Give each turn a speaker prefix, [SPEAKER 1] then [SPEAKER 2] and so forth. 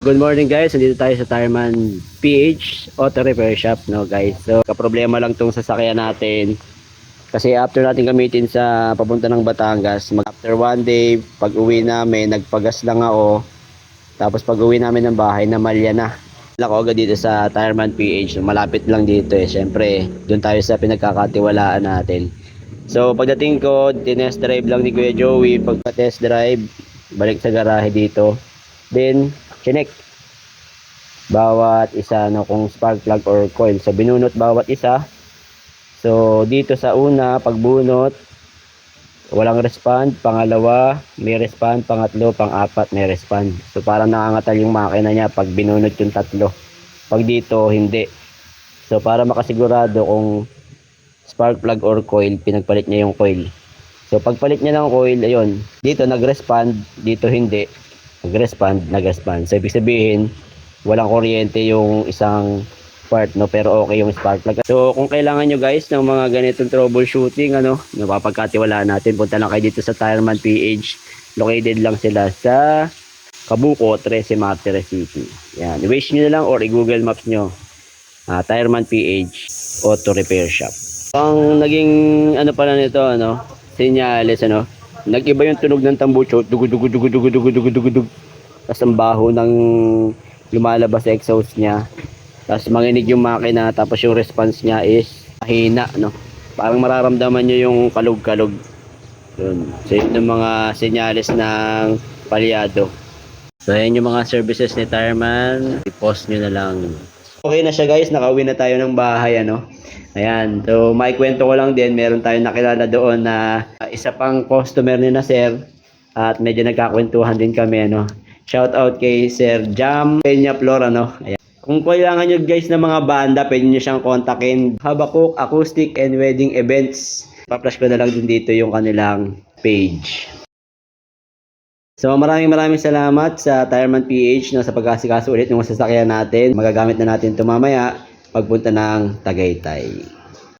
[SPEAKER 1] Good morning guys, nandito tayo sa Tireman PH Auto Repair Shop, no guys. So kaproblema lang tong sasakyan natin kasi after natin gamitin sa papunta ng Batangas, after one day pag uwi namin nagpagas lang ako, tapos pag uwi namin ng bahay namalya na. Ako agad dito sa Tireman PH, malapit lang dito syempre doon tayo sa pinagkakatiwalaan natin. So pagdating ko, tinest drive lang ni Kuya Joey. Pagka test drive, balik sa garahe dito, then chinek bawat isa, no, kung spark plug or coil. So binunot bawat isa. So dito sa una, pagbunot walang respond, pangalawa may respond, pangatlo, pang-apat may respond. So parang nakangatal yung makina niya pag binunot yung tatlo, pag dito hindi. So para makasigurado kung spark plug or coil, pinagpalit niya yung coil. So pagpalit niya ng coil, ayun, dito nag-respond, dito hindi nag-respond. So ibig sabihin walang kuryente yung isang part, no, pero okay yung spark plug. So kung kailangan nyo guys ng mga ganitong troubleshooting, napapagkatiwalaan natin, punta lang kayo dito sa Tireman PH. Located lang sila sa Cabuco, 13 Martires City. Yan, i-wish nyo na lang or i-google maps nyo, Tireman PH Auto Repair Shop. Ang naging pala nito, senyales, nag-iba yung tunog ng tambucho, dugudugudugudugudugudugudugudug. Tapos ang baho ng lumalabas sa exhaust niya. Tapos manginig yung makina, tapos yung response niya is mahina, parang mararamdaman nyo yung kalog-kalog. Yun. So yun yung mga senyales ng palyado. So ayan yung mga services ni Tireman, i-post nyo na lang. Okay na siya guys, nakauwi na tayo ng bahay, Ayan, so maikwento ko lang din, meron tayong nakilala doon na isa pang customer ni na sir, at medyo nagkakwentuhan din kami, Shout out kay Sir Jam Peña Flor, Ayan. Kung kailangan nyo guys ng mga banda, pwede nyo siyang kontakin. Habakkuk Acoustic and Wedding Events. Pa-flash ko na lang din dito yung kanilang page. So maraming salamat sa Tireman PH, sa pag-asikaso ulit ng sasakyan natin. Magagamit na natin ito mamaya pagpunta ng Tagaytay.